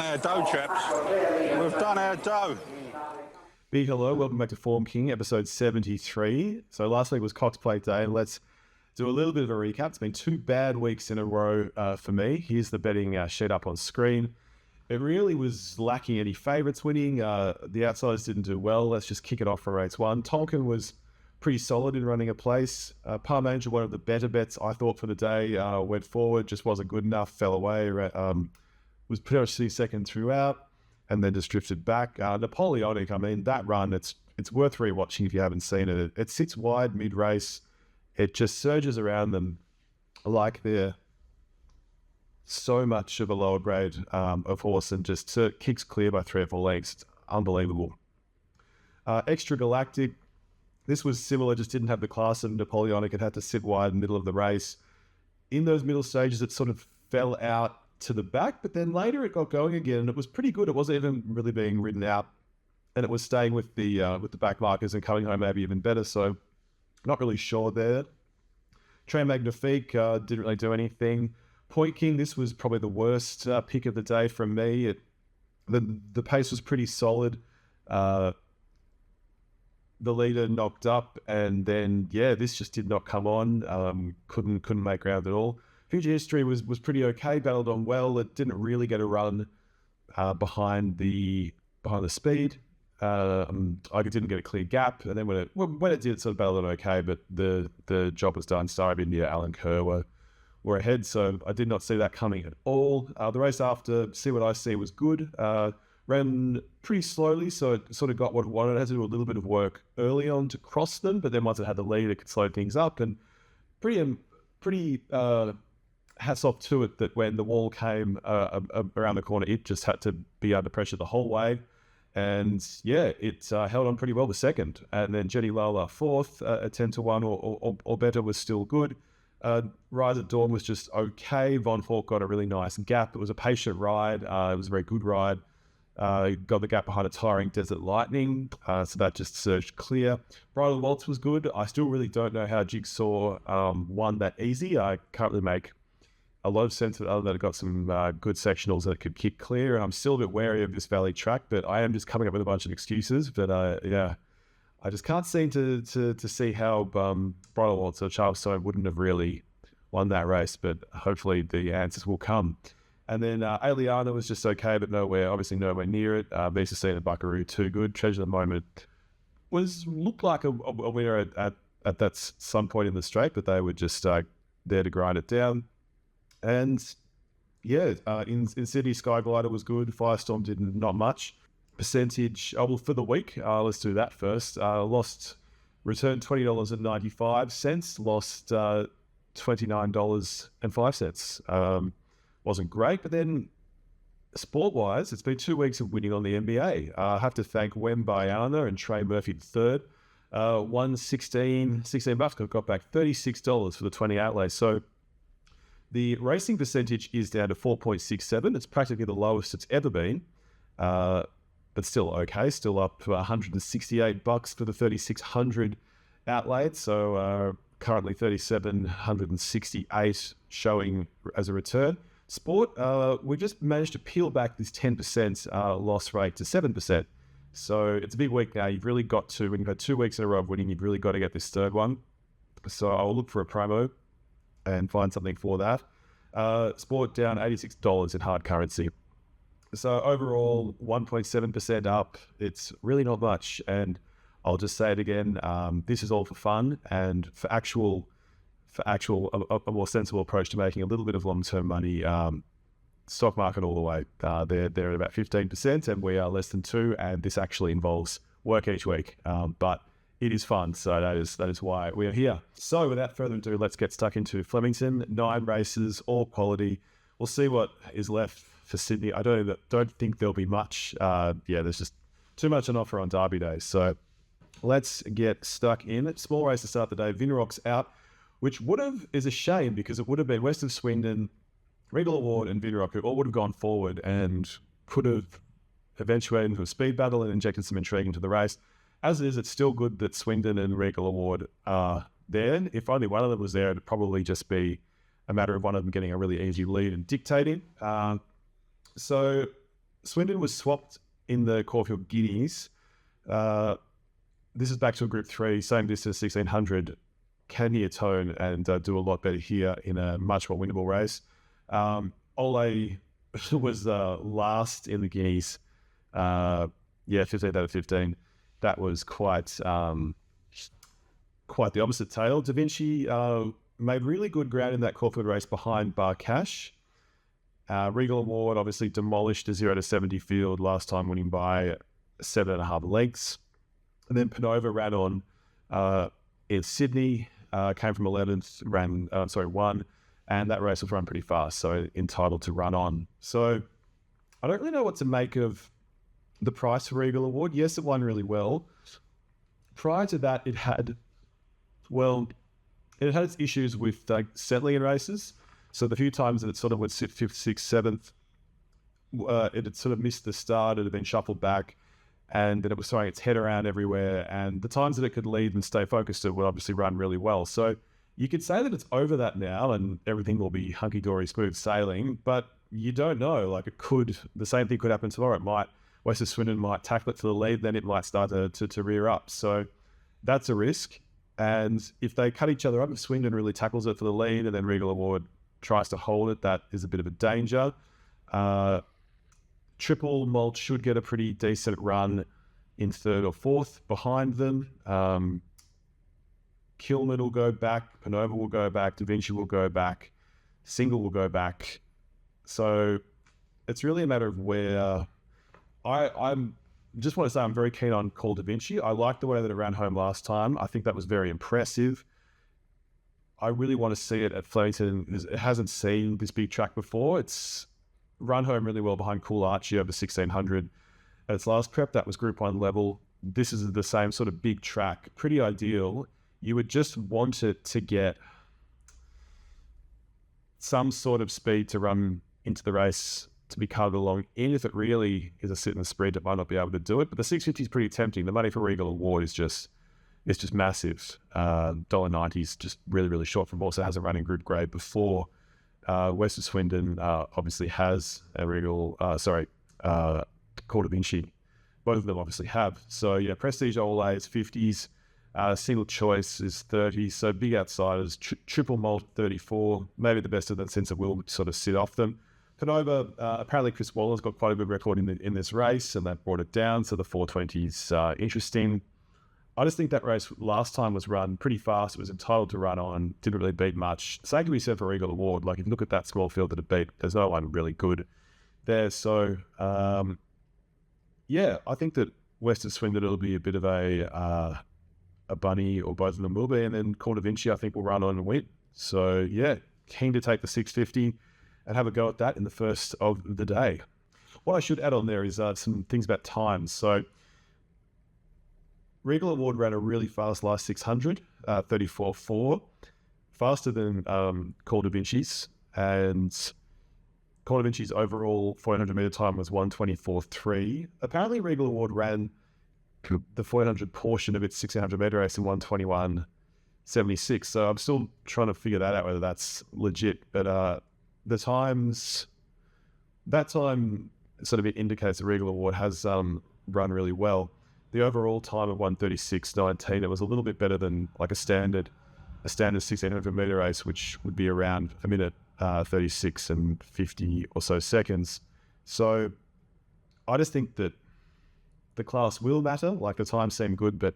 our dough, chaps. We've done our dough. Big hello, welcome back to Form King, episode 73. So last week was Cox Plate Day. Let's do a little bit of a recap. It's been 2 bad weeks in a row for me. Here's the betting sheet up on screen. It really was lacking any favourites winning. The outsiders didn't do well. Let's just kick it off for race 1. Tonkin was pretty solid in running a place. Palm Angel, one of the better bets I thought for the day, went forward, just wasn't good enough, fell away, was pretty much second throughout, and then just drifted back. Napoleonic, I mean, that run, it's worth rewatching if you haven't seen it. It sits wide mid-race. It just surges around them like they're so much of a lower grade of horse and just kicks clear by 3 or 4 lengths. It's unbelievable. Extra Galactic, this was similar, just didn't have the class of Napoleonic. It had to sit wide in the middle of the race. In those middle stages, it sort of fell out to the back, but then later it got going again, and it was pretty good. It wasn't even really being ridden out, and it was staying with the back markers and coming home maybe even better. So not really sure there. Très Magnifique didn't really do anything. Point King, this was probably the worst pick of the day from me. The pace was pretty solid. The leader knocked up, and then this just did not come on. Couldn't make ground at all. Future History was pretty okay, battled on well. It didn't really get a run behind the speed. I didn't get a clear gap, and then when it did, it sort of battled on okay, but the job was done. Star of India, Alan Kerr were ahead, so I did not see that coming at all. The race after, See What I See, was good. Ran pretty slowly, so it sort of got what it wanted. It had to do a little bit of work early on to cross them, but then once it had the lead, it could slow things up. And pretty hats off to it that when the wall came around the corner, it just had to be under pressure the whole way. And it held on pretty well the second. And then Jenny Lola fourth, at 10-1 or better was still good. Rise at Dawn was just okay. Von Hawk got a really nice gap. It was a patient ride. It was a very good ride. Got the gap behind a tiring Desert Lightning, so that just surged clear. Bridal Waltz was good. I still really don't know how Jigsaw won that easy. I can't really make a lot of sense of it other than it got some good sectionals that it could kick clear. And I'm still a bit wary of this Valley track, but I am just coming up with a bunch of excuses. But I just can't seem to see how Bridal Waltz or Charles Stone wouldn't have really won that race, but hopefully the answers will come. And then Aliana was just okay, but obviously nowhere near it. BCC and Buckaroo, too good. Treasure of the Moment looked like a winner at that some point in the straight, but they were just there to grind it down. And in Sydney, Skyglider was good. Firestorm did not much. Percentage, for the week, let's do that first. Returned $20.95, lost $29.05. Wasn't great, but then sport-wise, it's been 2 weeks of winning on the NBA. I have to thank Wembayana and Trey Murphy III. Won $16, got back $36 for the 20 outlays. So the racing percentage is down to 4.67. It's practically the lowest it's ever been, but still okay. Still up to $168 for the 3,600 outlaid. So currently 3,768 showing as a return. Sport, we just managed to peel back this 10% loss rate to 7%. So it's a big week now. You've really got to, when you've had 2 weeks in a row of winning, you've really got to get this third one. So I'll look for a promo and find something for that. Sport down $86 in hard currency. So overall, 1.7% up. It's really not much. And I'll just say it again. This is all for fun and for a more sensible approach to making a little bit of long-term money. Stock market all the way. They're at about 15%, and we are less than 2%. And this actually involves work each week, but it is fun. So that is why we are here. So without further ado, let's get stuck into Flemington. 9 races, all quality. We'll see what is left for Sydney. I don't think there'll be much. There's just too much on offer on Derby Day. So let's get stuck in. Small race to start the day. Vinrock's out, which is a shame because it would have been West of Swindon, Regal Award and Vinrock, who all would have gone forward and could have eventuated into a speed battle and injected some intrigue into the race. As it is, it's still good that Swindon and Regal Award are there. If only one of them was there, it'd probably just be a matter of one of them getting a really easy lead and dictating. So Swindon was swapped in the Caulfield Guineas. This is back to a Group 3, same distance, 1600. Can he atone and do a lot better here in a much more winnable race? Ole was last in the Guineas. 15th out of 15. That was quite the opposite tale. Da Vinci made really good ground in that Caulfield race behind Bar Cash. Regal Award obviously demolished the 0 to 70 field last time, winning by 7.5 lengths. And then Panova ran on in Sydney, came from 11th, won, and that race was run pretty fast, so entitled to run on. So I don't really know what to make of the price for Regal Award. Yes, it won really well. Prior to that, it had its issues with settling in races. So the few times that it sort of would sit 5th, 6th, 7th, it had sort of missed the start, it had been shuffled back, and then it was throwing its head around everywhere. And the times that it could lead and stay focused, it would obviously run really well. So you could say that it's over that now and everything will be hunky-dory, smooth sailing, but you don't know. Like, the same thing could happen tomorrow. Western Swindon might tackle it to the lead, then it might start to rear up. So that's a risk. And if they cut each other up, if Swindon really tackles it for the lead and then Regal Award tries to hold it, that is a bit of a danger. Triple Malt should get a pretty decent run in 3rd or 4th behind them. Kilman will go back, Panova will go back, Da Vinci will go back, Single will go back. So it's really a matter of where... I'm just want to say I'm very keen on Call Da Vinci. I like the way that it ran home last time. I think that was very impressive. I really want to see it at Flemington. It hasn't seen this big track before. It's run home really well behind Cool Archie over 1600. At its last prep, that was Group 1 level. This is the same sort of big track. Pretty ideal. You would just want it to get some sort of speed to run into the race to be carted along. And if it really is a sit and a spread, it might not be able to do it. But the 650 is pretty tempting. The money for Regal Award is just massive. $1.90 is just really, really short from also has a running group grade before. Western Swindon obviously has a Regal, Call Da Vinci. Both of them obviously have. So yeah, Prestige Ole is 50s. Single Choice is 30. So big outsiders. Triple Malt 34. Maybe the best of them since it will sort of sit off them. Panova, apparently Chris Waller's got quite a good record in this race, and that brought it down. So the 420's interesting. I just think that race last time was run pretty fast. It was entitled to run on, didn't really beat much. Same can be said for Regal Award. Like, if you look at that small field that it beat, there's no one really good there. So, I think that Western Swindon, it'll be a bit of a bunny, or both of them will be. And then Call Da Vinci, I think, will run on and win. So, yeah, keen to take the 650 and have a go at that in the first of the day. What I should add on there is some things about times. So, Regal Award ran a really fast last 600, 34.4, faster than Call Da Vinci's, and Call Da Vinci's overall 400 meter time was 1:24.3. Apparently, Regal Award ran the 400 portion of its 1600 meter race in 1:21.76. So I'm still trying to figure that out, whether that's legit. But the times, that time sort of indicates the Regal Award has run really well. The overall time of 1:36.19, it was a little bit better than like a standard 1600 meter race, which would be around a minute 36 and 50 or so seconds. So I just think that the class will matter. Like, the time seemed good, but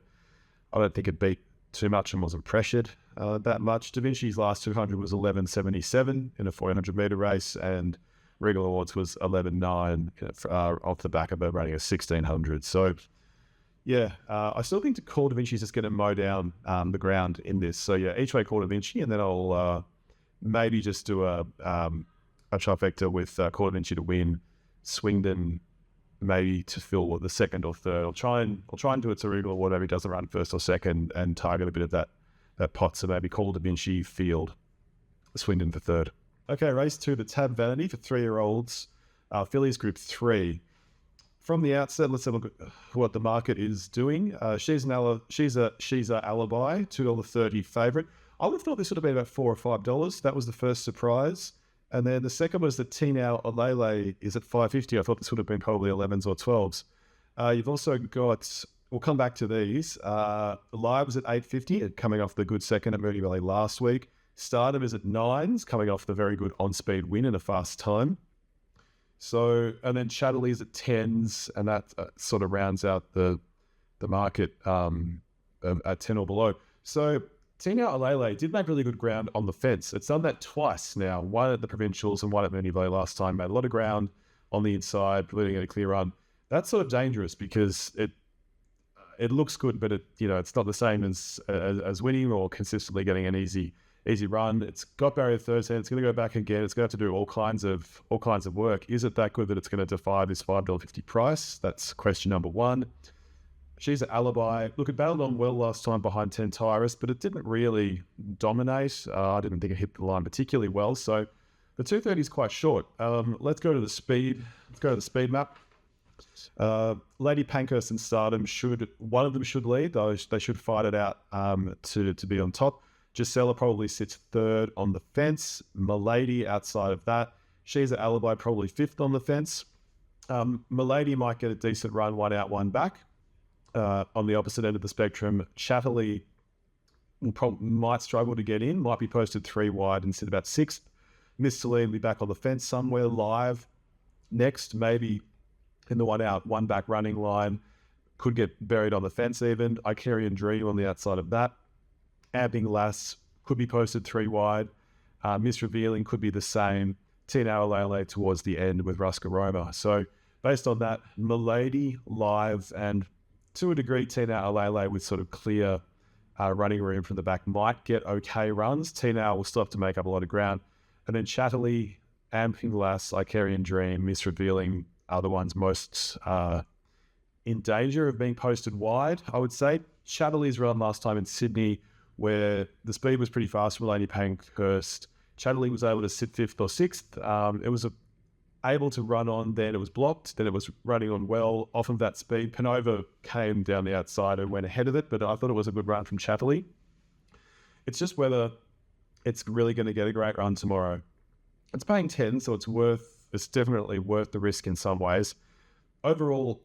I don't think it beat too much and wasn't pressured that much. Da Vinci's last 200 was 11:77 in a 400 meter race, and Regal Awards was 11:09 off the back of it running a 1600. So yeah, I still think the Call Da Vinci's just going to mow down the ground in this. So yeah, each way Call Da Vinci, and then I'll maybe just do a trifecta with Call Da Vinci to win, Swindon maybe to fill the second or third. I'll try and do it to Regal or whatever, he doesn't run first or second, and target a bit of that pot. So maybe Call Da Vinci, field, Swindon for third. Okay, race 2, the Tab Vanity for 3-year-olds. Fillies Group 3. From the outset, let's have a look at what the market is doing. She's a Alibi, $2.30 favourite. I would have thought this would have been about $4 or $5. That was the first surprise. And then the second was the Tinao Olele is at 550. I thought this would have been probably 11s or 12s. You've also got, we'll come back to these. Live was at 850, coming off the good second at Mooney Valley last week. Stardom is at 9s, coming off the very good on-speed win in a fast time. So, and then Chatterley's at 10s, and that sort of rounds out the market at 10 or below. So Tinao Olele did make really good ground on the fence. It's done that twice now, one at the Provincials and one at Mooney Valley last time. Made a lot of ground on the inside, leading it a clear run. That's sort of dangerous because it looks good, but it's not the same as winning or consistently getting an easy run. It's got barrier 13. It's going to go back again. It's going to have to do all kinds of work. Is it that good that it's going to defy this $5.50 price? That's question number one. She's an alibi. Look, it battled on well last time behind 10 Tyrus, but it didn't really dominate. I didn't think it hit the line particularly well. So the 230 is quite short. Let's go to the speed. Let's go to the speed map. Lady Pankhurst and Stardom one of them should lead, though they should fight it out to be on top. Gisela probably sits third on the fence. Milady outside of that. She's an alibi, probably fifth on the fence. Milady might get a decent run, one out, one back. On the opposite end of the spectrum, Chatterley might struggle to get in, might be posted 3 wide and sit about 6th. Miss Celine will be back on the fence somewhere. Live next, maybe in the one out, one back running line. Could get buried on the fence even. Icarian Dream on the outside of that. Amping Lass could be posted 3 wide. Miss Revealing could be the same. Tinao Olele towards the end with Ruska Roma. So based on that, Milady, Live, and to a degree, Tinao Olele with sort of clear running room from the back might get okay runs. Tinao will still have to make up a lot of ground. And then Chatterley, Amping Lass, Icarian Dream, Miss Revealing are the ones most in danger of being posted wide, I would say. Chatterley's run last time in Sydney, where the speed was pretty fast from Lady Pankhurst. Chatterley was able to sit 5th or 6th. It was able to run on, then it was blocked, then it was running on well off of that speed. Panova came down the outside and went ahead of it, but I thought it was a good run from Chatterley. It's just whether it's really going to get a great run tomorrow. It's paying 10, so it's definitely worth the risk in some ways. Overall,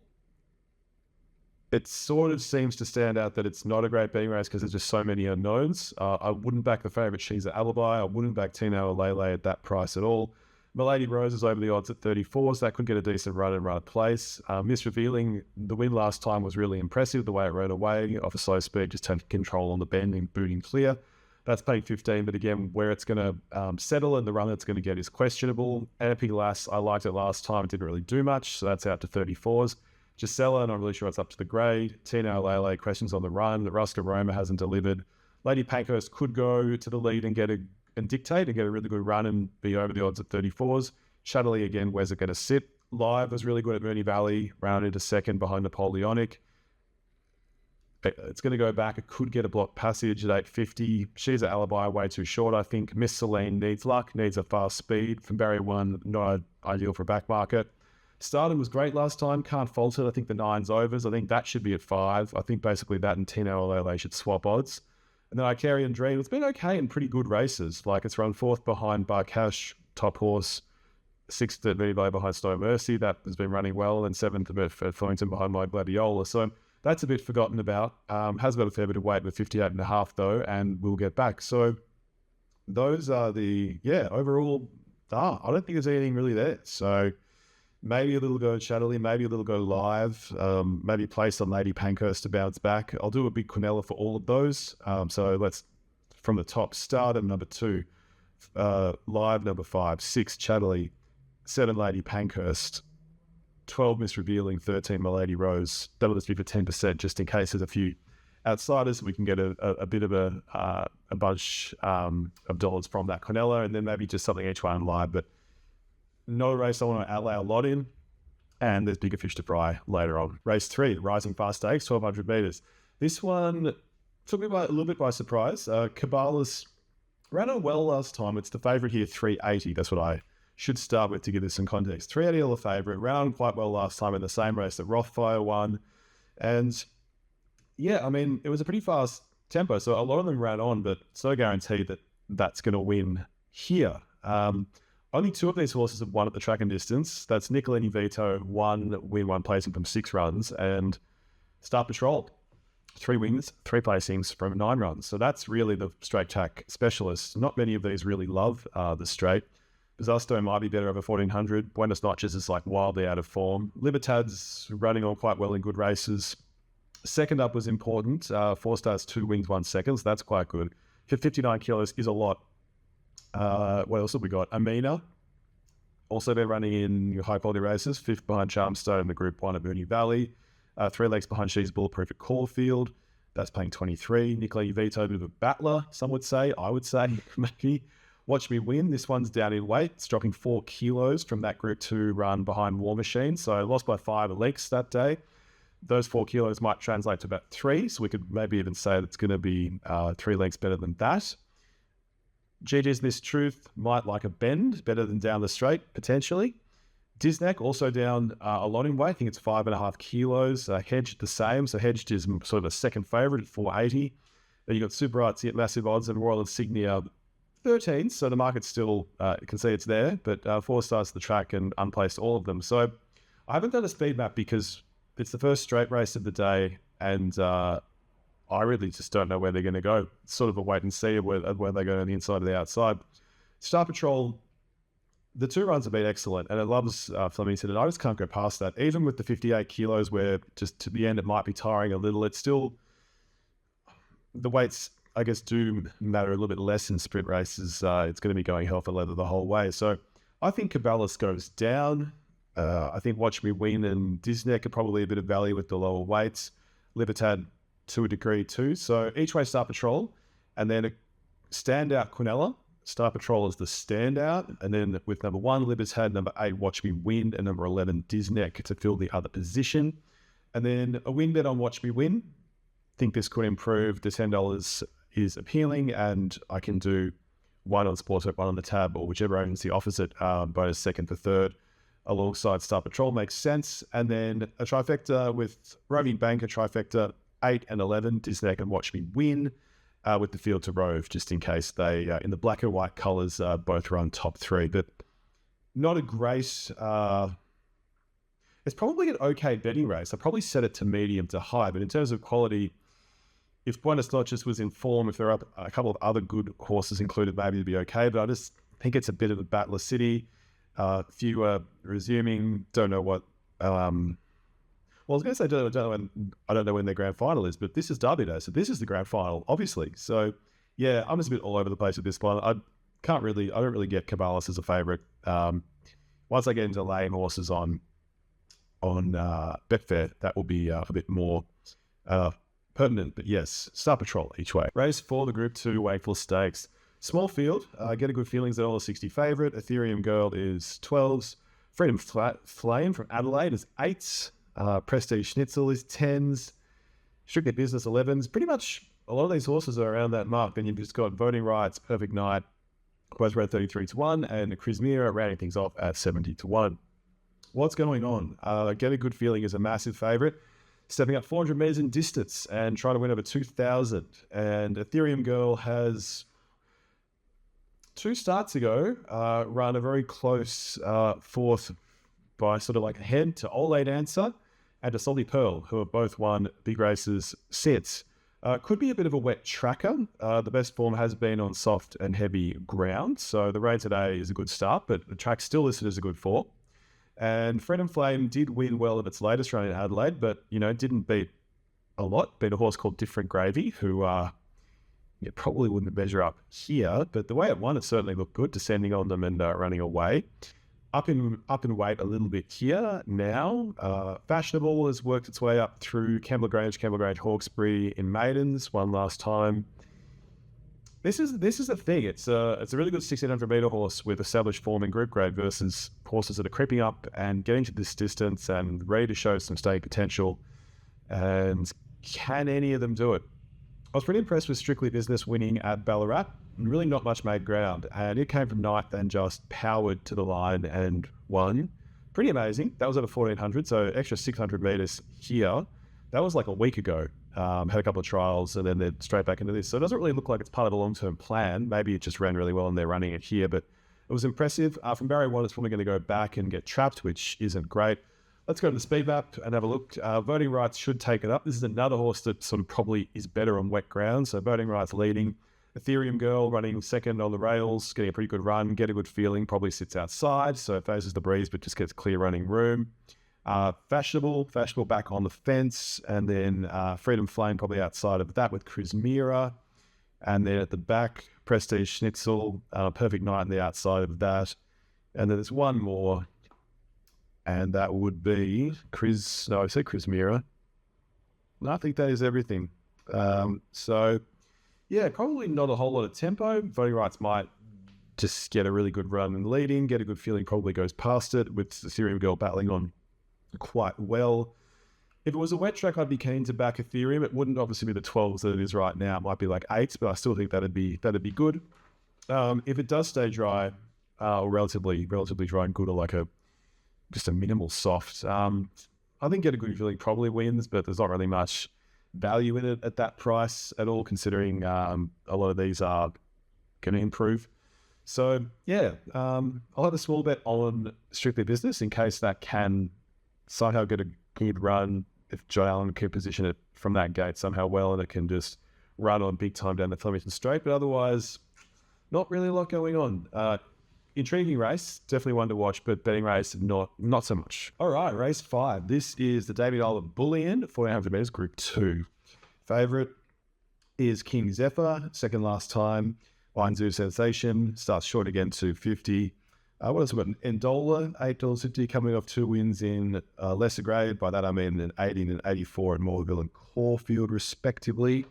it sort of seems to stand out that it's not a great betting race because there's just so many unknowns. I wouldn't back the favourite She's an Alibi. I wouldn't back Tinao Olele at that price at all. Milady Rose is over the odds at 34, so that could get a decent run and right place. Miss Revealing, the win last time was really impressive, the way it rode away off a slow speed, just taking control on the bend and booting clear. That's paying 15, but again, where it's going to settle and the run it's going to get is questionable. Amping Lass, I liked it last time, it didn't really do much, so that's out to 34s. Gisela, not really sure it's up to the grade. Tinao Olele, questions on the run. Ruska Roma hasn't delivered. Lady Pankhurst could go to the lead and dictate and get a really good run and be over the odds at 34s. Chatterley, again, where's it going to sit? Live was really good at Mooney Valley, rounded to second behind Napoleonic. It's going to go back. It could get a block passage at 850. She's an Alibi, way too short, I think. Miss Celine needs luck, needs a fast speed. From barrier 1, not ideal for a back market. Stardom was great last time, can't fault it. I think the 9's overs. I think that should be at 5. I think basically that and Tinao Olele should swap odds. And then Icarian Dream, it's been okay in pretty good races. Like it's run 4th behind Barcash, top horse, 6th at Mooney Valley behind Snow Mercy. That has been running well. And 7th at Flemington behind My Gladiola. So that's a bit forgotten about. Has got a fair bit of weight with 58.5 though, and we'll get back. So those are overall, I don't think there's anything really there. So maybe a little go Chatterley, maybe a little go Live, maybe place on Lady Pankhurst to bounce back. I'll do a big Quinella for all of those. So let's, from the top, Stardom number 2, Live number 5, 6 Chatterley, 7 Lady Pankhurst, 12 Miss Revealing, 13 Milady Rose. That'll just be for 10%, just in case there's a few outsiders. We can get a bit of a bunch of dollars from that Quinella, and then maybe just something each one Live, but not a race I want to outlay a lot in, and there's bigger fish to fry later on. Race 3, Rising Fast Stakes, 1,200 metres. This one took me a little bit by surprise. Cabela's ran on well last time. It's the favourite here, 380. That's what I should start with to give this some context. 380 the favourite. Ran on quite well last time in the same race that Rothfire won. And yeah, I mean, it was a pretty fast tempo, so a lot of them ran on, but it's no guarantee that that's going to win here. Only 2 of these horses have won at the track and distance. That's Nicolini Vito, 1 win, 1 placing from 6 runs, and Star Patrol, 3 wins, 3 placings from 9 runs. So that's really the straight tack specialist. Not many of these really love the straight. Bizasto might be better over 1400. Buenos Noches is like wildly out of form. Libertad's running on quite well in good races. Second up was important. 4 stars, 2 wins, 1 second. So that's quite good. 59 kilos is a lot. What else have we got? Amina, also been running in high quality races. 5th behind Charmstone in the Group 1 at Mooney Valley. 3 legs behind She's Bulletproof at Caulfield. That's paying 23. Nicola Vito, a bit of a battler, some would say. I would say, maybe. Watch Me Win. This one's down in weight. It's dropping 4 kilos from that Group 2 run behind War Machine. So lost by 5 lengths that day. Those 4 kilos might translate to about 3. So we could maybe even say that it's going to be 3 lengths better than that. GG's Miss Truth might like a bend better than down the straight, potentially. Disneck also down a lot in weight. I think it's 5.5 kilos. Hedged the same. So Hedged is sort of a second favourite at 480. Then you've got Super Artsy at massive odds and Royal Insignia 13. So the market still can see it's there, but 4 stars to the track and unplaced all of them. So I haven't done a speed map because it's the first straight race of the day, and I really just don't know where they're going to go. It's sort of a wait and see where they go on the inside or the outside. Star Patrol, the 2 runs have been excellent, and it loves Flemington, and I just can't go past that. Even with the 58 kilos, where just to the end it might be tiring a little, it's still, the weights, I guess, do matter a little bit less in sprint races. It's going to be going hell for leather the whole way. So I think Caballos goes down. I think Watch Me Win and Disneck are probably a bit of value with the lower weights. Libertad to a degree too. So each way Star Patrol, and then a standout Quinella. Star Patrol is the standout, and then with number 1 Libertad, number 8 Watch Me Win, and number 11 Disneck to fill the other position. And then a win bet on Watch Me Win. Think this could improve. The $10 is appealing, and I can do 1 on Sportsbook, 1 on the tab, or whichever agency offers it, bonus second for third alongside Star Patrol makes sense. And then a trifecta with Roving Bank, a trifecta 8 and 11, Disneck and Watch Me Win, with the field to Rove, just in case they, in the black and white colours, both run top 3. But not a great, it's probably an okay betting race. I'd probably set it to medium to high, but in terms of quality, if Buenos Noches was in form, if there are a couple of other good horses included, maybe it'd be okay, but I just think it's a bit of a battler city. Few are resuming, don't know what, well, I was going to say, I don't know when their grand final is, but this is Derby Day, so this is the grand final, obviously. So, yeah, I'm just a bit all over the place at this point. I don't really get Caballos as a favourite. Once I get into laying horses on Betfair, that will be a bit more pertinent. But yes, Star Patrol each way. Race 4, the Group 2 Wakeful Stakes. Small field. Get a good feelings that $1.60 favourite. Ethereum Girl is 12s. Freedom Flame from Adelaide is 8s. Prestige Schnitzel is 10s. Strictly Business 11s. Pretty much a lot of these horses are around that mark. Then you've just got Voting Rights, Perfect Night, both ran 33-1, and Chrismira rounding things off at 70-1. What's going on? Get a good feeling is a massive favourite, stepping up 400 metres in distance and trying to win over 2,000. And Ethereum Girl has 2 starts ago run a very close 4th by sort of like a head to All Eight Answer and to Solly Pearl, who have both won big races since. Could be a bit of a wet tracker. The best form has been on soft and heavy ground, so the rain today is a good start, but the track's still listed as a good 4. And Freedom Flame did win well at its latest run in Adelaide, but, didn't beat a lot. Beat a horse called Different Gravy, who probably wouldn't measure up here, but the way it won, it certainly looked good, descending on them and running away. Up in weight a little bit here now. Fashionable has worked its way up through Kembla Grange, Hawkesbury in maidens one last time. This is the thing. It's a really good 1600 meter horse with established form in group grade versus horses that are creeping up and getting to this distance and ready to show some staying potential. And can any of them do it? I was pretty impressed with Strictly Business winning at Ballarat. Really not much made ground, and it came from 9th and just powered to the line and won. Pretty amazing. That was over 1400, so extra 600 meters here. That was like a week ago. Had a couple of trials, and then they're straight back into this. So it doesn't really look like it's part of a long-term plan. Maybe it just ran really well and they're running it here, but It was impressive. From Barrier 1, it's probably going to go back and get trapped, which isn't great. Let's go to the speed map and have a look. Voting Rights should take it up. This is another horse that sort of probably is better on wet ground. So Voting Rights leading. Ethereum Girl running second on the rails, getting a pretty good run, get a good feeling, probably sits outside. So it faces the breeze, but just gets clear running room. Fashionable back on the fence. And then Freedom Flame probably outside of that with Krismira. And then at the back, Prestige Schnitzel, Perfect Night on the outside of that. And then there's one more. And that would be Krismira. No, I think that is everything. So, yeah, probably not a whole lot of tempo. Voting Rights might just get a really good run and leading, get a good feeling, probably goes past it with Ethereum Girl battling on quite well. If it was a wet track, I'd be keen to back Ethereum. It wouldn't obviously be the 12s that it is right now. It might be like 8s, but I still think that'd be good. If it does stay dry, or relatively dry and good, or like just a minimal soft, I think get a good feeling probably wins, but there's not really much value in it at that price at all, considering a lot of these are going to improve. So yeah, I'll have a small bet on Strictly Business in case that can somehow get a good run. If Joe Allen can position it from that gate somehow well, and it can just run on big time down the Flemington straight, but otherwise not really a lot going on. Intriguing race, definitely one to watch, but betting race, not so much. All right, race 5. This is the Damien Oliver Bullion, 1400 meters, Group 2. Favorite is King Zephyr, second last time. Wine Zoo Sensation, starts short again, 250. What else we got? Endola, $8.50, coming off 2 wins in lesser grade. By that I mean an 18 and 84 at Morville and Caulfield, respectively.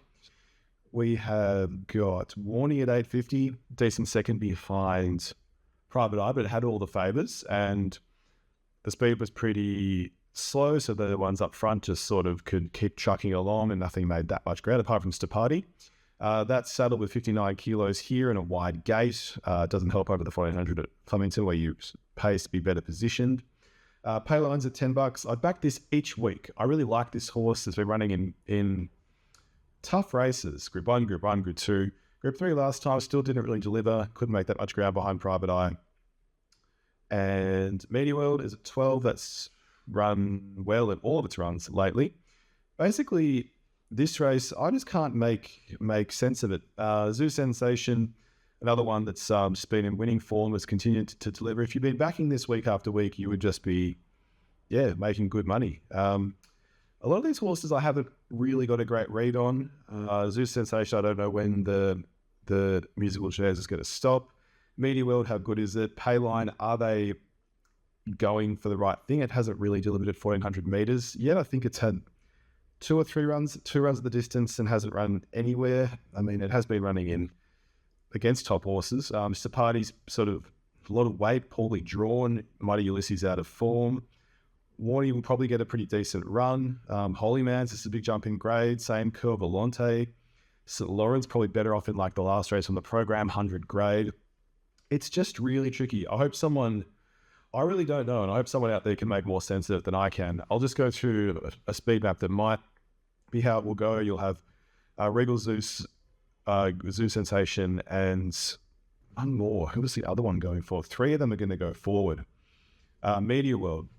We have got Warney at $8.50, decent second behind Private Eye, but it had all the favours, and the speed was pretty slow, so the ones up front just sort of could keep chucking along, and nothing made that much ground apart from Stapati. That's saddled with 59 kilos here and a wide gate. Doesn't help over the 1400 at Flemington, where you pace to be better positioned. Payline's at $10. I back this each week. I really like this horse. It's been running in tough races. Group 1, Group 2. Group 3 last time still didn't really deliver. Couldn't make that much ground behind Private Eye. And Media World is at 12. That's run well in all of its runs lately. Basically, this race, I just can't make sense of it. Zoo Sensation, another one that's just been in winning form, has continued to deliver. If you've been backing this week after week, you would just be, making good money. A lot of these horses I haven't really got a great read on. Zoo Sensation, I don't know when the musical chairs is going to stop. Media World, how good is it? Payline, are they going for the right thing? It hasn't really delivered at 1400 meters yet. I think it's had 2 runs at the distance and hasn't run anywhere. I mean, it has been running in against top horses. Stapati's sort of a lot of weight, poorly drawn. Mighty Ulysses out of form. Warney will probably get a pretty decent run. Holy Man's is a big jump in grade. Same Cur Volante. St. Lawrence probably better off in like the last race on the program, 100 grade. It's just really tricky. I really don't know, and I hope someone out there can make more sense of it than I can. I'll just go through a speed map that might be how it will go. You'll have Regal Zeus, Zoo Sensation, and one more. Who was the other one going for? 3 of them are going to go forward. Media World,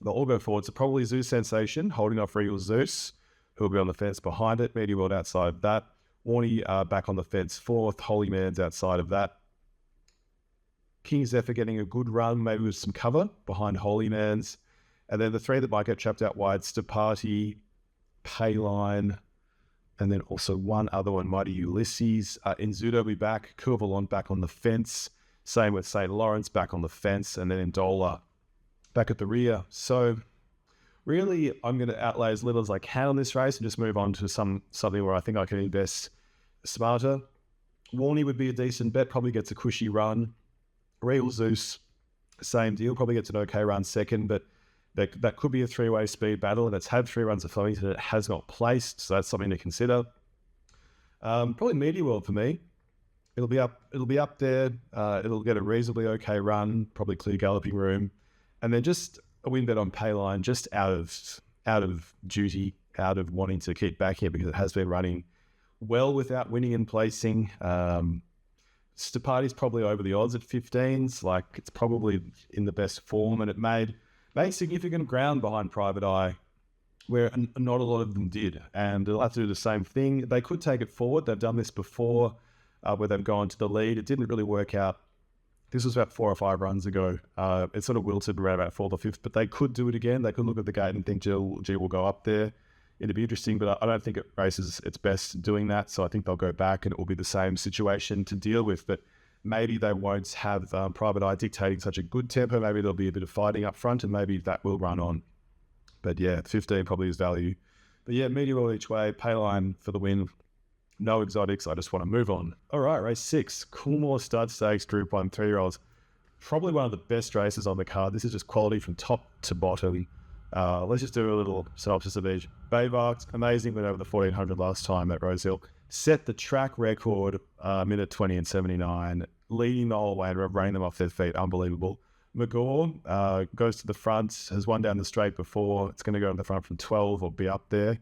they'll all go forward. So probably Zoo Sensation holding off Regal Zeus, who will be on the fence behind it. Media World outside of that. Warney back on the fence 4th. Holy Man's outside of that. King Zephyr getting a good run, maybe with some cover behind Holy Man's. And then the 3 that might get trapped out wide, Stapati, Payline, and then also one other one, Mighty Ulysses. Inzudo will be back. Curvalon back on the fence. Same with St. Lawrence back on the fence. And then Indola back at the rear. So really, I'm going to outlay as little as I can on this race and just move on to something where I think I can invest smarter. Warney would be a decent bet, probably gets a cushy run. Real Zeus, same deal, probably gets an okay run second, but that could be a 3-way speed battle, and it's had 3 runs at Flemington. It has not placed, so that's something to consider. Probably Media World for me. It'll be up there. It'll get a reasonably okay run, probably clear galloping room, and then just a win bet on Payline, just out of duty, out of wanting to keep back here because it has been running well without winning and placing. Stapati's probably over the odds at 15s. Like, it's probably in the best form, and it made significant ground behind Private Eye, where not a lot of them did. And they'll have to do the same thing. They could take it forward. They've done this before, where they've gone to the lead. It didn't really work out. This was about 4 or 5 runs ago. It sort of wilted around about 4th or 5th, but they could do it again. They could look at the gate and think, G will go up there. It'd be interesting, but I don't think it races its best doing that. So I think they'll go back and it will be the same situation to deal with. But maybe they won't have Private Eye dictating such a good tempo. Maybe there'll be a bit of fighting up front, and maybe that will run on. But yeah, 15 probably is value. But yeah, Meteor each way, Payline for the win. No exotics. I just want to move on. All right, race 6, Coolmore Stud Stakes Group 1 3-year-olds. Probably one of the best races on the card. This is just quality from top to bottom. Let's just do a little synopsis of each. Bayvarks, amazing, went over the 1400 last time at Rosehill. Set the track record, minute 20 and 79, leading the whole way and running them off their feet. Unbelievable. McGaw goes to the front, has won down the straight before. It's going to go to the front from 12 or be up there.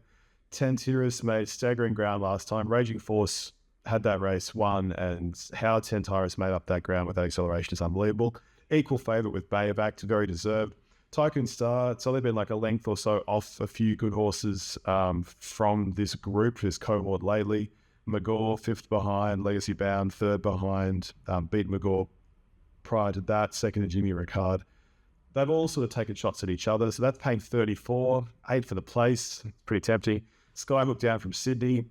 Tentiris made staggering ground last time. Raging Force had that race won, and how Tentiris made up that ground with that acceleration is unbelievable. Equal favourite with Bayavac, very deserved. Tycoon Star, it's only been like a length or so off a few good horses from this group, this cohort lately. McGaw, 5th behind, Legacy Bound, 3rd behind, beat McGaw prior to that, 2nd to Jimmy Ricard. They've all sort of taken shots at each other, so that's paying 34, 8 for the place, pretty tempting. Skyhook down from Sydney,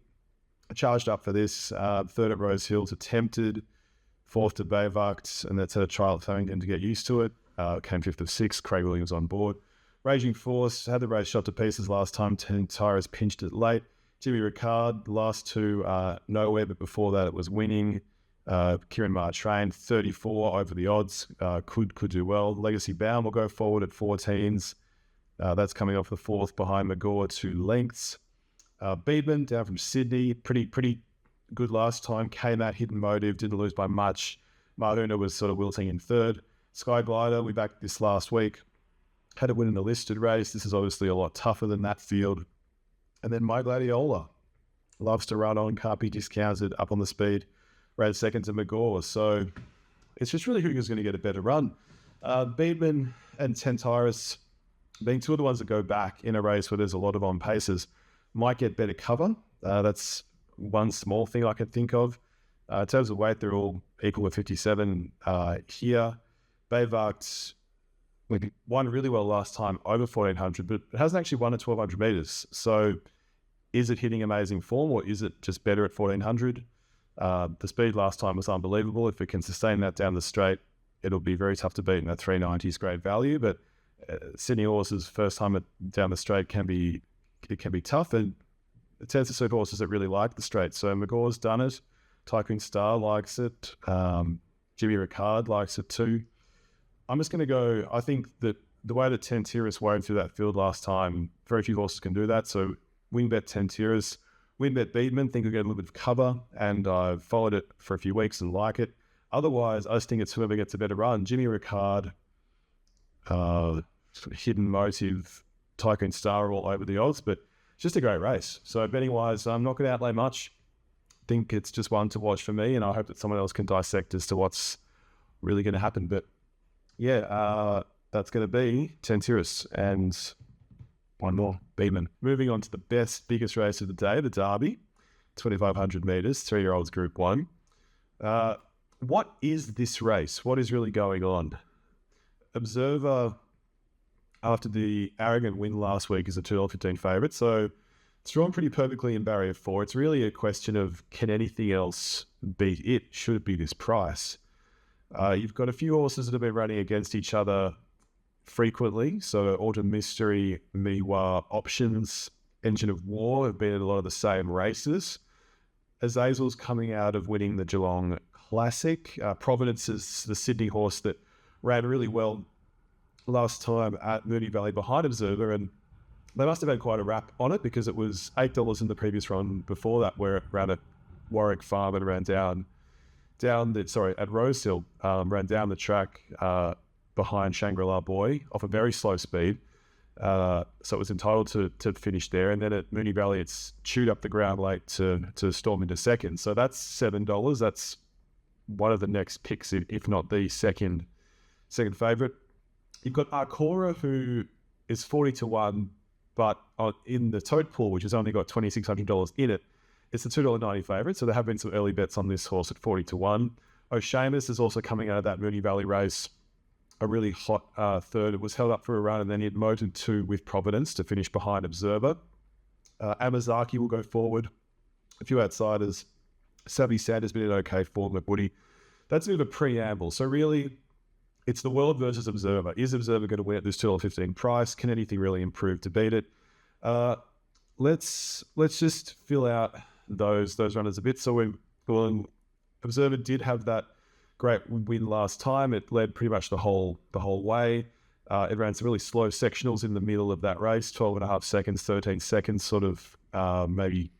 charged up for this, 3rd at Rose Hills, attempted, 4th to Bayvarks, and that's had a trial at Flemington to get used to it. Came 5th of 6, Craig Williams on board. Raging Force had the race shot to pieces last time. Tires pinched it late. Jimmy Ricard, the last 2 nowhere, but before that it was winning. Kieran Martrain, 34 over the odds, could do well. Legacy Bound will go forward at 14s. That's coming off the 4th behind McGaw, 2 lengths. Beedman down from Sydney, pretty good last time. Came out hidden motive, didn't lose by much. Mahuna was sort of wilting in 3rd. Sky Glider, we backed this last week. Had a win in the listed race. This is obviously a lot tougher than that field. And then My Gladiola loves to run on, can't be discounted, up on the speed. Ran 2nd to McGaw. So it's just really who's going to get a better run. Beedman and Tentiris, being 2 of the ones that go back in a race where there's a lot of on paces, might get better cover. That's one small thing I can think of. In terms of weight, they're all equal to 57 here. Bayvarks won really well last time over 1400, but it hasn't actually won at 1200 meters. So is it hitting amazing form, or is it just better at 1400? The speed last time was unbelievable. If it can sustain that down the straight, it'll be very tough to beat, and that 390 is great value. But Sydney horses first time down the straight can be tough, and it tends to suit horses that really like the straight. So McGaw's done it. Tycoon Star likes it. Jimmy Ricard likes it too. I'm just going to go, I think that the way that Tentiris wove through that field last time, very few horses can do that. So Wingbet Tentiris, Wingbet Beedman, think we'll get a little bit of cover, and I've followed it for a few weeks and like it. Otherwise, I just think it's whoever gets a better run. Jimmy Ricard, Hidden Motive, Tycoon Star are all over the odds, but it's just a great race. So betting-wise, I'm not going to outlay much. I think it's just one to watch for me, and I hope that someone else can dissect as to what's really going to happen. But yeah, that's going to be Tentiris and one more, Beedman. Moving on to the biggest race of the day, the Derby, 2,500 metres, 3-year-olds Group 1. What is this race? What is really going on? Observer, after the arrogant win last week, is a $2.15 favourite, so it's drawn pretty perfectly in barrier 4. It's really a question of, can anything else beat it? Should it be this price? You've got a few horses that have been running against each other frequently. So Autumn Mystery, Miwa, Options, Engine of War have been in a lot of the same races. Azazel's coming out of winning the Geelong Classic. Providence is the Sydney horse that ran really well last time at Moonee Valley behind Observer, and they must have had quite a rap on it because it was $8 in the previous run before that, where it ran at Warwick Farm and ran at Rosehill, ran down the track behind Shangri-La Boy off a very slow speed. So it was entitled to finish there. And then at Moonee Valley, it's chewed up the ground late to storm into second. So that's $7. That's one of the next picks, if not the second favourite. You've got Arcora, who is 40-1, but in the tote pool, which has only got $2,600 in it, it's the $2.90 favourite. So there have been some early bets on this horse at 40-1. O'Shamus is also coming out of that Moonee Valley race, a really hot third. It was held up for a run, and then he had motored 2 with Providence to finish behind Observer. Amazaki will go forward. A few outsiders. Savvy Sanders been in okay form, McWoody. That's a bit of a preamble. So really, it's the world versus Observer. Is Observer going to win at this $2.15 price? Can anything really improve to beat it? Let's just fill out those runners a bit. So Observer did have that great win last time. It led pretty much the whole way. It ran some really slow sectionals in the middle of that race, 12.5 seconds, 13 seconds, sort of maybe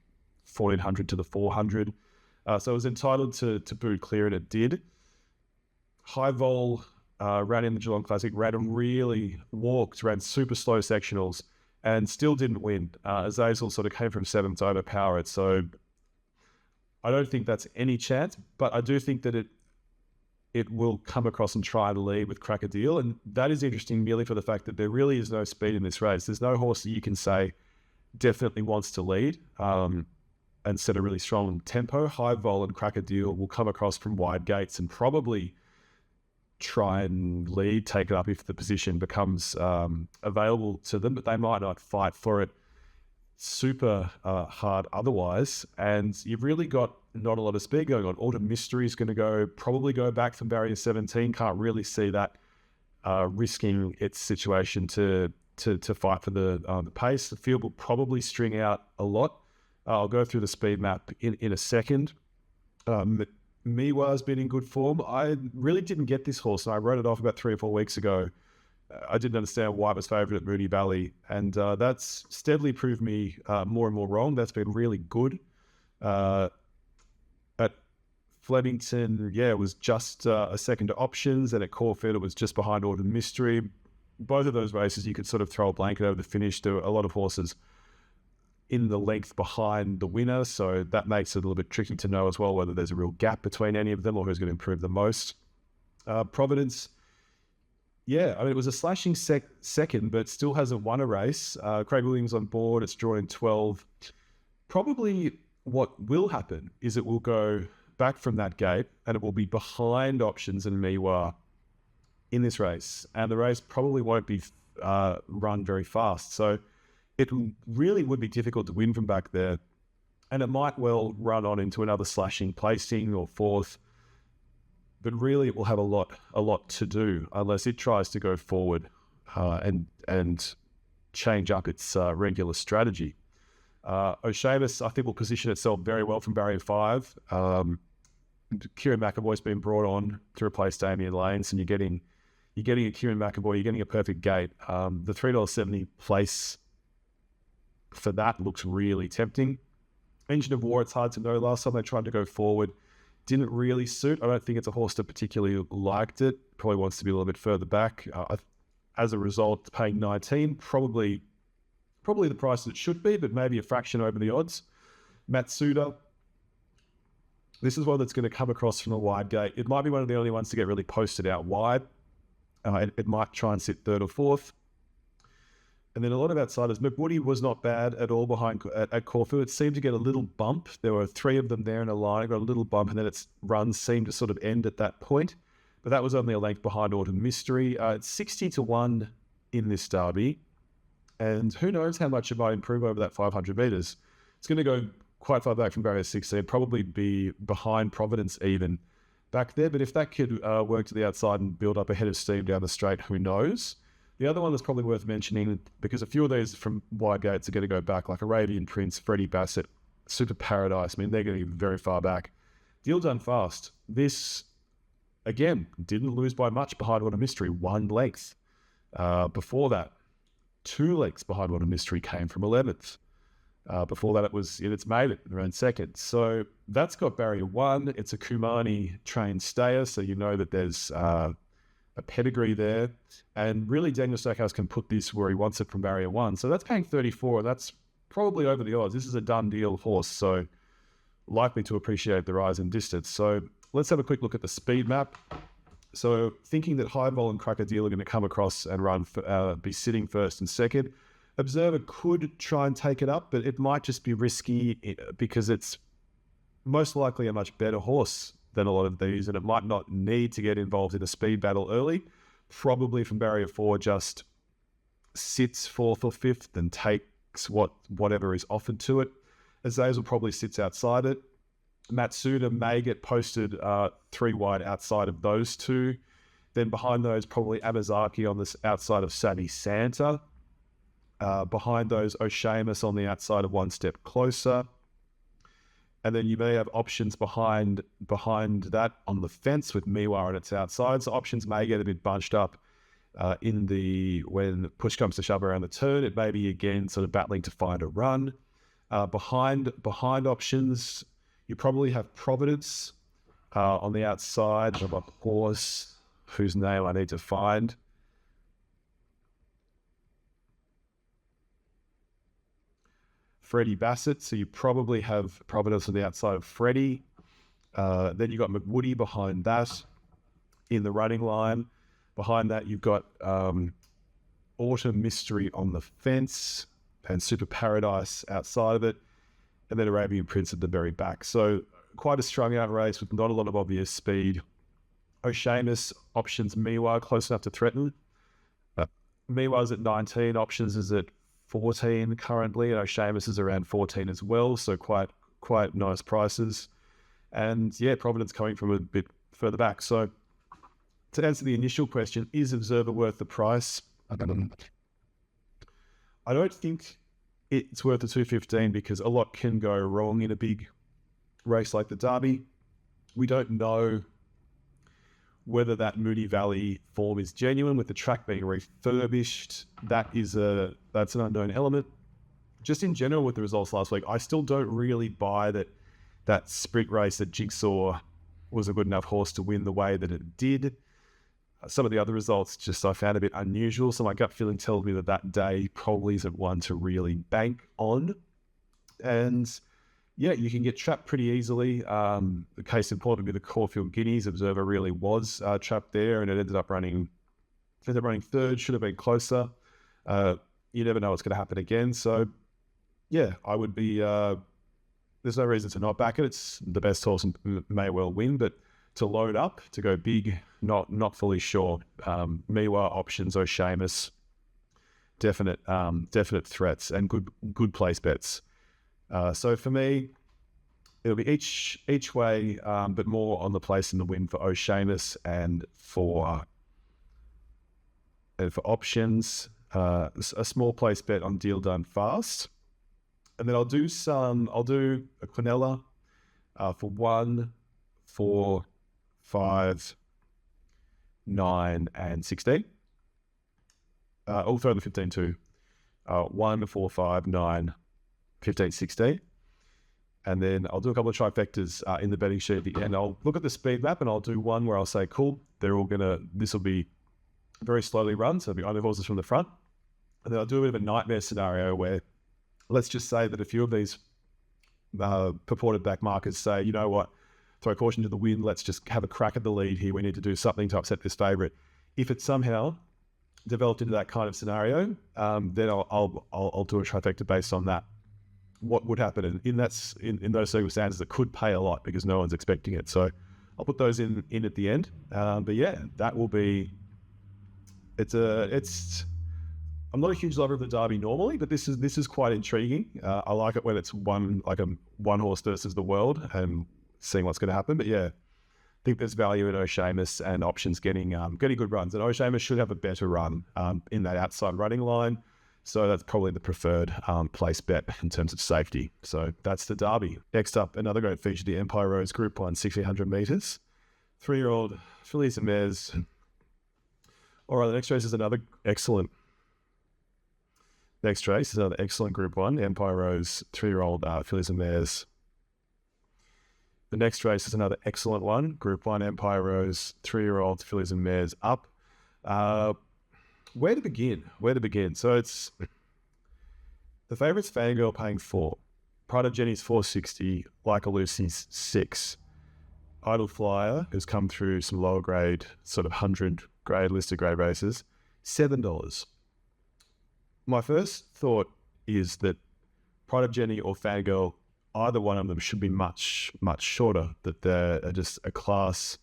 1,400 to the 400. So it was entitled to boot clear, and it did. High Vol ran in the Geelong Classic, ran super slow sectionals, and still didn't win. Azazel sort of came from 7th to overpower it. So I don't think that's any chance, but I do think that it will come across and try to lead with Crack a Deal. And that is interesting merely for the fact that there really is no speed in this race. There's no horse that you can say definitely wants to lead and set a really strong tempo. High Vol and Crack a Deal will come across from wide gates and probably try and lead, take it up if the position becomes available to them, but they might not fight for it super hard otherwise. And you've really got not a lot of speed going on. Autumn Mystery is going to probably go back from barrier 17. Can't really see that risking its situation to fight for the pace. The field will probably string out a lot. I'll go through the speed map in a second. Miwa's been in good form. I really didn't get this horse, and I wrote it off about 3 or 4 weeks ago. I didn't understand why it was favourite at Moonee Valley, and that's steadily proved me more and more wrong. That's been really good. At Flemington, it was just a second to options, and at Caulfield it was just behind Autumn Mystery. Both of those races you could sort of throw a blanket over the finish. There were a lot of horses in the length behind the winner, so that makes it a little bit tricky to know as well whether there's a real gap between any of them or who's going to improve the most. Providence, it was a slashing second, but still hasn't won a race. Craig Williams on board, it's drawn in 12. Probably what will happen is it will go back from that gate and it will be behind options and Miwa in this race, and the race probably won't be run very fast. So it really would be difficult to win from back there, and it might well run on into another slashing placing or 4th, but really it will have a lot to do unless it tries to go forward and change up its regular strategy. O'Shamus, I think, will position itself very well from barrier 5. Kieran McAvoy's been brought on to replace Damien Lanes, and you're getting a Kieran McAvoy, you're getting a perfect gate. The $3.70 place for that looks really tempting. Engine of War, it's hard to know. Last time they tried to go forward, didn't really suit. I don't think it's a horse that particularly liked it. Probably wants to be a little bit further back. As a result, paying 19, probably the price that it should be, but maybe a fraction over the odds. Matsuda, this is one that's going to come across from a wide gate. It might be one of the only ones to get really posted out wide. It might try and sit 3rd or 4th. And then a lot of outsiders. McWoody was not bad at all behind at Caulfield. It seemed to get a little bump. There were 3 of them there in a line. It got a little bump, and then its run seemed to sort of end at that point. But that was only a length behind Autumn Mystery. It's 60-1 in this derby. And who knows how much it might improve over that 500 metres. It's going to go quite far back from barrier 16, probably be behind Providence even back there. But if that could work to the outside and build up a head of steam down the straight, who knows? The other one that's probably worth mentioning, because a few of these from wide gates are going to go back, like Arabian Prince, Freddie Bassett, Super Paradise. I mean, they're going to be very far back. Deal Done Fast. This, again, didn't lose by much behind What a Mystery, 1 length. Before that, 2 lengths behind What a Mystery came from 11th. Before that, it was in its maiden around 2nd. So that's got barrier 1. It's a Kumani trained stayer, so you know that there's a pedigree there. And really, Daniel Stackhouse can put this where he wants it from barrier 1. So that's paying 34. That's probably over the odds. This is a done deal horse, so likely to appreciate the rise in distance. So let's have a quick look at the speed map. So thinking that High Vol and Crocodile are going to come across and be sitting first and second, Observer could try and take it up, but it might just be risky because it's most likely a much better horse than a lot of these, and it might not need to get involved in a speed battle early. Probably from barrier 4 just sits 4th or 5th and takes whatever is offered to it. Azazel probably sits outside it. Matsuda may get posted 3 wide outside of those two. Then behind those, probably Amazaki on this outside of Savvy Santa. Behind those, Oshamus on the outside of One Step Closer. And then you may have options behind that on the fence with Miwa on its outside. So options may get a bit bunched up when push comes to shove around the turn. It may be again sort of battling to find a run. Behind options, you probably have Providence on the outside of a horse whose name I need to find. Freddie Bassett, so you probably have Providence on the outside of Freddie. Then you've got McWoody behind that in the running line. Behind that, you've got Autumn Mystery on the fence and Super Paradise outside of it. And then Arabian Prince at the very back. So quite a strung out race with not a lot of obvious speed. Oshamus, options Miwa, close enough to threaten. Miwa's at 19, options is at 14 currently, and Oshamus is around 14 as well, so quite nice prices. And yeah, Providence coming from a bit further back. So to answer the initial question, is Observer worth the price? I don't think it's worth the 215 because a lot can go wrong in a big race like the Derby. We don't know whether that Mooney Valley form is genuine with the track being refurbished. That's an unknown element. Just in general with the results last week, I still don't really buy that sprint race at Jigsaw was a good enough horse to win the way that it did. Some of the other results just I found a bit unusual, so my gut feeling tells me that day probably isn't one to really bank on. And yeah, you can get trapped pretty easily. The case in point would be the Caulfield Guineas. Observer really was trapped there, and it ended up running third. Should have been closer. You never know what's going to happen again. So yeah, I would be. There's no reason to not back it. It's the best horse and may well win, but to load up, to go big, not fully sure. Miwa options, Oshamus, definite threats and good place bets. So for me, it'll be each way, but more on the place in the win for Oshamus and for options. A small place bet on Deal Done Fast, and then I'll do a Quinella for 1, 4, 5, 9, and 16. I'll throw the 15 too. 1, 4, 5, 9. 15, 16. And then I'll do a couple of trifectas in the betting sheet at the end. I'll look at the speed map and I'll do one where I'll say, cool, this will be very slowly run. So it'll be only horses from the front. And then I'll do a bit of a nightmare scenario where let's just say that a few of these purported back markers say, you know what, throw caution to the wind. Let's just have a crack at the lead here. We need to do something to upset this favourite. If it somehow developed into that kind of scenario, then I'll do a trifecta based on that. What would happen in those circumstances that could pay a lot because no one's expecting it. So I'll put those in at the end. But yeah, that will be. I'm not a huge lover of the Derby normally, but this is quite intriguing. I like it when it's one horse versus the world and seeing what's going to happen. But yeah, I think there's value in Oshamus and options getting good runs. And Oshamus should have a better run in that outside running line. So that's probably the preferred place bet in terms of safety. So that's the Derby. Next up, another great feature, the Empire Rose Group 1, 1600 metres. 3-year-old fillies and mares. All right, the next race is another excellent. Next race is another excellent Group 1, Empire Rose, 3-year-old fillies and mares. The next race is another excellent one, Group 1, Empire Rose, 3-year-old fillies and mares up. Where to begin? So it's the favourite's Fangirl paying 4. Pride of Jenny's 460, Like a Lucy's 6. Idle Flyer has come through some lower grade, sort of 100 grade, listed grade races, $7. My first thought is that Pride of Jenny or Fangirl, either one of them should be much, much shorter, that they're just a class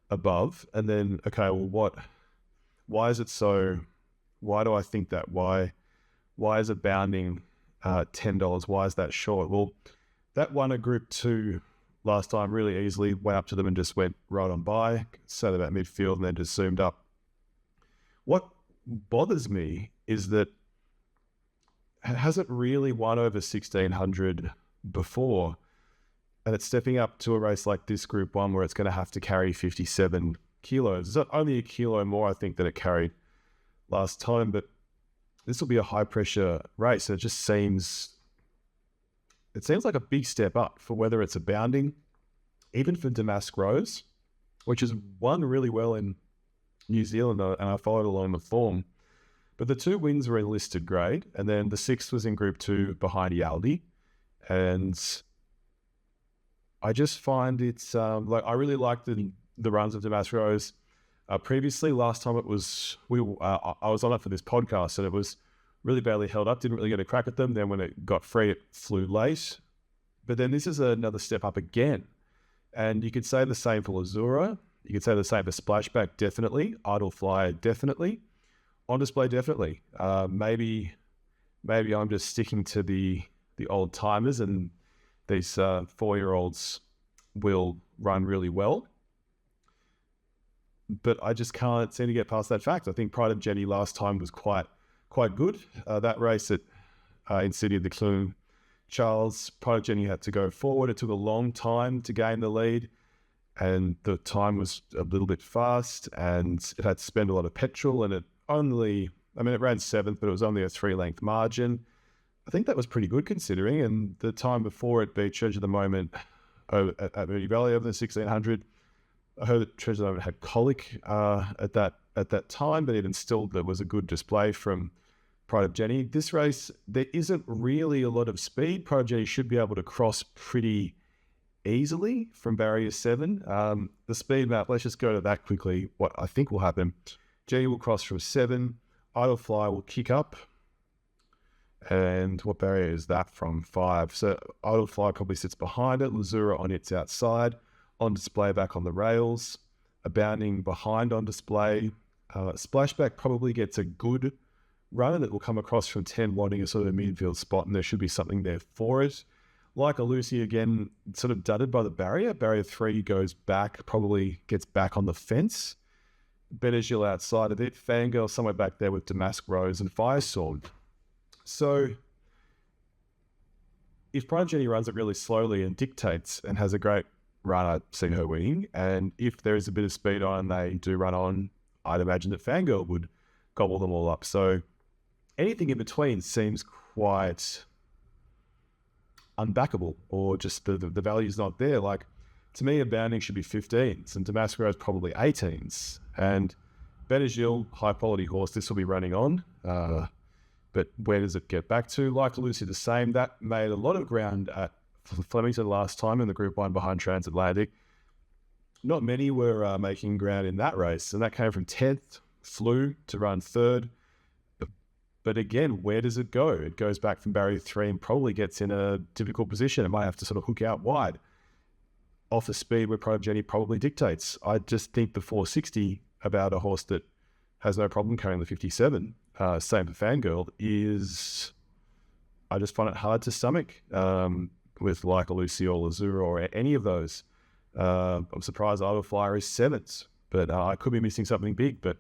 above. And then, okay, well, why is it so, why do I think that? Why is it bounding $10? Why is that short? Well, that won a Group 2 last time really easily, went up to them and just went right on by, sat about midfield and then just zoomed up. What bothers me is that it hasn't really won over 1,600 before, and it's stepping up to a race like this Group 1 where it's going to have to carry 57 kilos. It's only a kilo more, I think, than it carried last time, but this will be a high pressure race. And it just seems like a big step up for whether it's a bounding, even for Damask Rose, which has won really well in New Zealand, and I followed along the form. But the 2 wins were in listed grade, and then the 6th was in Group 2 behind Yaldi. And I just find it's I really like the runs of Damask Rose. Previously, last time I was on it for this podcast, and it was really badly held up, didn't really get a crack at them. Then when it got free, it flew late. But then this is another step up again. And you could say the same for Lazura. You could say the same for Splashback, definitely. Idle Flyer, definitely. On Display, definitely. Maybe I'm just sticking to the old timers, and these 4-year-olds will run really well. But I just can't seem to get past that fact. I think Pride of Jenny last time was quite good. That race in City of the Clune, Charles, Pride of Jenny had to go forward. It took a long time to gain the lead, and the time was a little bit fast, and it had to spend a lot of petrol, and it ran 7th, but it was only a 3-length margin. I think that was pretty good considering, and the time before it beat Treasure of the Moment at Mooney Valley over the 1,600. I heard that Treasure of the Moment had colic at that time, but even still, there was a good display from Pride of Jenny. This race, there isn't really a lot of speed. Pride of Jenny should be able to cross pretty easily from barrier 7. The speed map, let's just go to that quickly. What I think will happen, Jenny will cross from 7, Idle Fly will kick up, and what barrier is that from? 5. So Idle Fly probably sits behind it, Lazura on its outside, On Display back on the rails, a bounding behind On Display. Splashback probably gets a good run that will come across from 10, wanting a sort of a midfield spot, and there should be something there for it. Like a Lucy, again, sort of dudded by the barrier. Barrier 3 goes back, probably gets back on the fence. Benazil outside of it. Fangirl somewhere back there with Damask Rose and Firestorm. So if Pride of Jenny runs it really slowly and dictates and has a great run, I'd see her winning. And if there is a bit of speed on and they do run on, I'd imagine that Fangirl would gobble them all up. So anything in between seems quite unbackable, or just the value's not there. Like, to me, a bounding should be 15s and Damask Rose probably 18s. And Benazil, high quality horse, this will be running on. But where does it get back to? Like Lucy, the same. That made a lot of ground at Flemington last time in the Group 1 behind Transatlantic. Not many were making ground in that race, and that came from 10th, flew to run 3rd. But again, where does it go? It goes back from barrier 3 and probably gets in a difficult position. It might have to sort of hook out wide. Off the speed where Pride of Jenny probably dictates. I just think the 460 about a horse that has no problem carrying the 57, same for Fangirl, is, I just find it hard to stomach with like a Lucy or Lazura or any of those. I'm surprised Idle Flyer is 7th, but I could be missing something big, but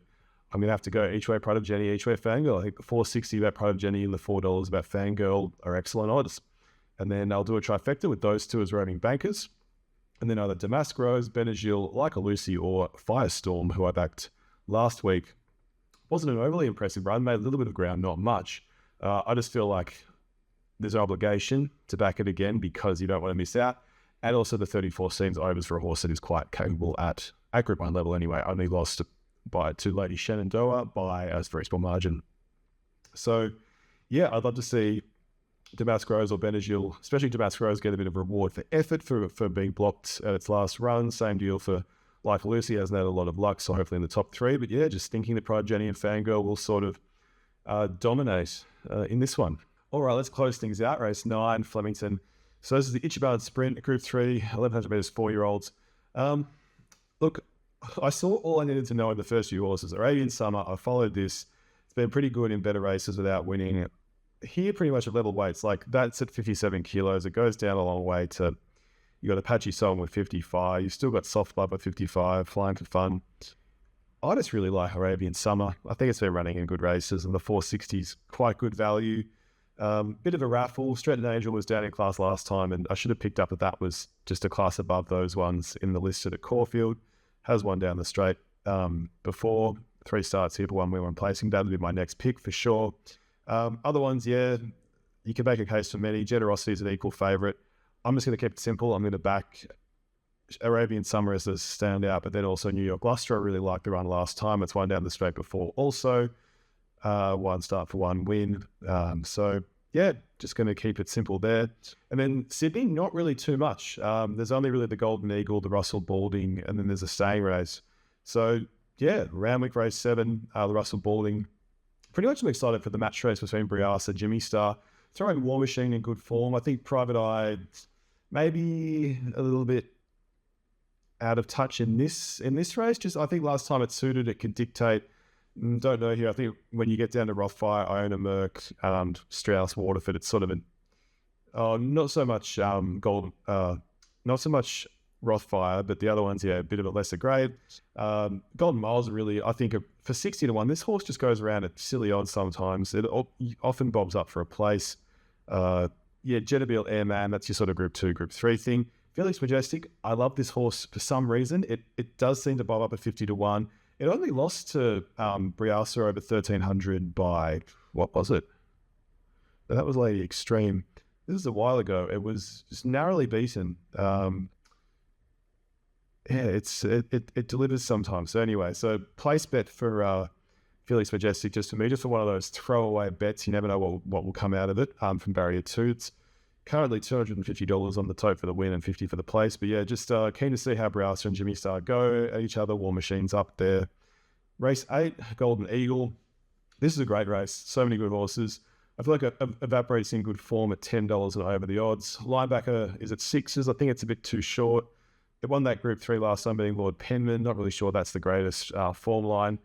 I'm going to have to go each way Pride of Jenny, each way Fangirl. I think the 460 about Pride of Jenny and the $4 about Fangirl are excellent odds. And then I'll do a trifecta with those two as roaming bankers. And then either Damask Rose, Benazil, like a Lucy, or Firestorm, who I backed last week. Wasn't an overly impressive run, made a little bit of ground, not much. I just feel like there's an obligation to back it again because you don't want to miss out. And also the 34 seems overs for a horse that is quite capable at Group 1 level anyway. Only lost to Lady Shenandoah by a very small margin. So, yeah, I'd love to see Damascus or Benazil, especially Damascus, get a bit of reward for effort for being blocked at its last run. Same deal for Like Lucy, hasn't had a lot of luck, so hopefully in the top 3. But yeah, just thinking that Pride Jenny and Fangirl will sort of dominate in this one. All right, let's close things out. Race 9, Flemington. So this is the Ichiban Sprint, Group 3, 1100 metres, 4-year-olds. Look, I saw all I needed to know in the first few horses. Arabian Summer, I followed this. It's been pretty good in better races without winning. Here, pretty much at level weights. Like, that's at 57 kilos. It goes down a long way to... You got Apache Song with 55. You've still got Soft Blood with 55, Flying for Fun. I just really like Arabian Summer. I think it's been running in good races, and the 460's quite good value. Bit of a raffle. Stretton Angel was down in class last time, and I should have picked up that was just a class above those ones in the list at Caulfield. Has one down the straight before. 3 starts here for 1 win, 1 placing. That'll be my next pick for sure. Other ones, yeah, you can make a case for many. Generosity is an equal favourite. I'm just going to keep it simple. I'm going to back Arabian Summer as a standout, but then also New York Luster. I really liked the run last time. It's one down the straight before also. 1 start for 1 win. So, yeah, just going to keep it simple there. And then Sydney, not really too much. There's only really the Golden Eagle, the Russell Balding, and then there's a staying race. So, yeah, Randwick race 7, the Russell Balding. Pretty much I'm excited for the match race between Briasa, Jimmy Star. Throwing War Machine in good form. I think Private Eye maybe a little bit out of touch in this race. Just I think last time it suited, it could dictate. Don't know here. I think when you get down to Rothfire, Iona Merck, Strauss, Waterford, it's sort of not so much not so much Rothfire, but the other ones, yeah, a bit of a lesser grade. Golden Miles really, I think, for 60 to 1, this horse just goes around at silly odds sometimes. It often bobs up for a place. Jetabil Airman, that's your sort of Group 2, Group 3 thing. Felix Majestic, I love this horse for some reason. It does seem to bob up at 50 to 1. It only lost to Briasa over 1300 by, what was it? That was Lady Extreme. This is a while ago. It was just narrowly beaten. It delivers sometimes. So anyway, so place bet for Felix Majestic, just for me, just for one of those throwaway bets. You never know what will come out of it from barrier 2. It's currently $250 on the tote for the win and $50 for the place. But yeah, just keen to see how Briasa and Jimmy Star go at each other. War Machine's up there. Race 8, Golden Eagle. This is a great race. So many good horses. I feel like Evaporate's in good form at $10 and over the odds. Linebacker is at 6s. I think it's a bit too short. It won that Group 3 last time, being Lord Penman. Not really sure that's the greatest form line.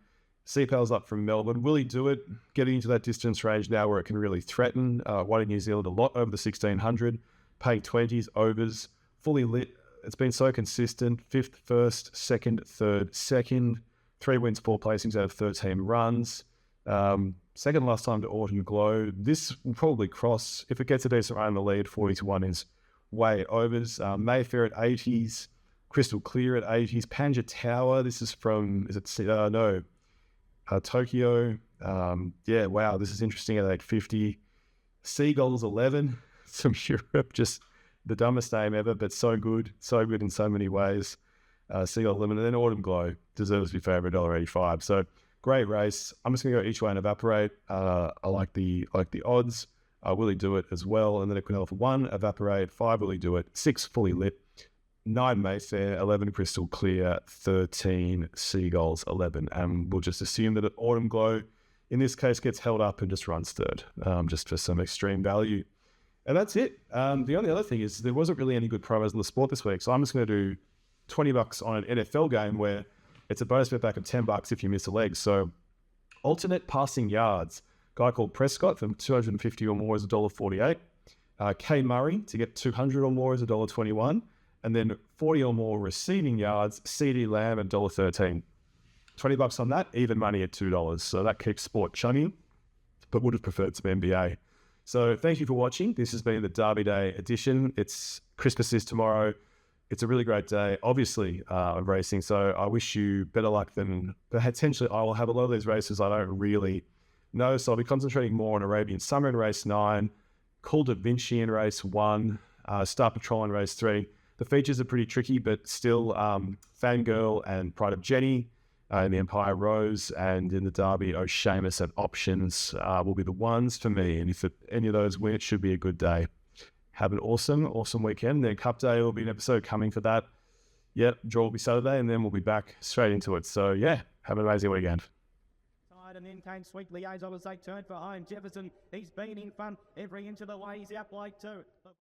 CPAL's up from Melbourne. Will he do it? Getting into that distance range now where it can really threaten. Won in New Zealand a lot over the 1600. Paying 20s, overs. Fully lit. It's been so consistent. 5th, 1st, 2nd, 3rd, 2nd. 3 wins, 4 placings out of 13 runs. Second last time to Autumn Glow. This will probably cross. If it gets a decent run in the lead, 40 to 1 is way overs. Mayfair at 80s. Crystal Clear at 80s. Panja Tower. This is from, Tokyo. Yeah, wow, this is interesting at 850. Seagulls 11. From Europe. Just the dumbest name ever, but so good. So good in so many ways. Seagull 11. And then Autumn Glow deserves to be favourite, $1.85. So great race. I'm just going to go each way and Evaporate. I like the odds. Will he do it as well? And then Equinella for 1, Evaporate. 5, will he do it? 6, Fully Lit. 9, Mayfair. 11, Crystal Clear. 13, Seagulls 11. And we'll just assume that Autumn Glow, in this case, gets held up and just runs 3rd, just for some extreme value. And that's it. The only other thing is there wasn't really any good promos in the sport this week. So I'm just going to do $20 on an NFL game where it's a bonus bet back of $10 if you miss a leg. So alternate passing yards. Guy called Prescott from 250 or more is $1.48. K Murray to get 200 or more is $1.21. And then 40 or more receiving yards, CD Lamb at $1.13. $20 on that, even money at $2. So that keeps sport chungy, but would have preferred some NBA. So thank you for watching. This has been the Derby Day edition. It's Christmas is tomorrow. It's a really great day, obviously, of racing. So I wish you better luck than potentially I will have a lot of these races I don't really know. So I'll be concentrating more on Arabian Summer in race 9, Cool Da Vinci in race 1, Star Patrol in race 3. The features are pretty tricky, but still Fangirl and Pride of Jenny in the Empire Rose, and in the Derby, O'Shamus and Options will be the ones for me. And if any of those win, it should be a good day. Have an awesome weekend. Then Cup Day will be an episode coming for that. Yep, draw will be Saturday, and then we'll be back straight into it. So yeah, have an amazing weekend. And then came Sweet Liaison as they turned for home. Jefferson, he's been in front every inch of the way. He's out wide too.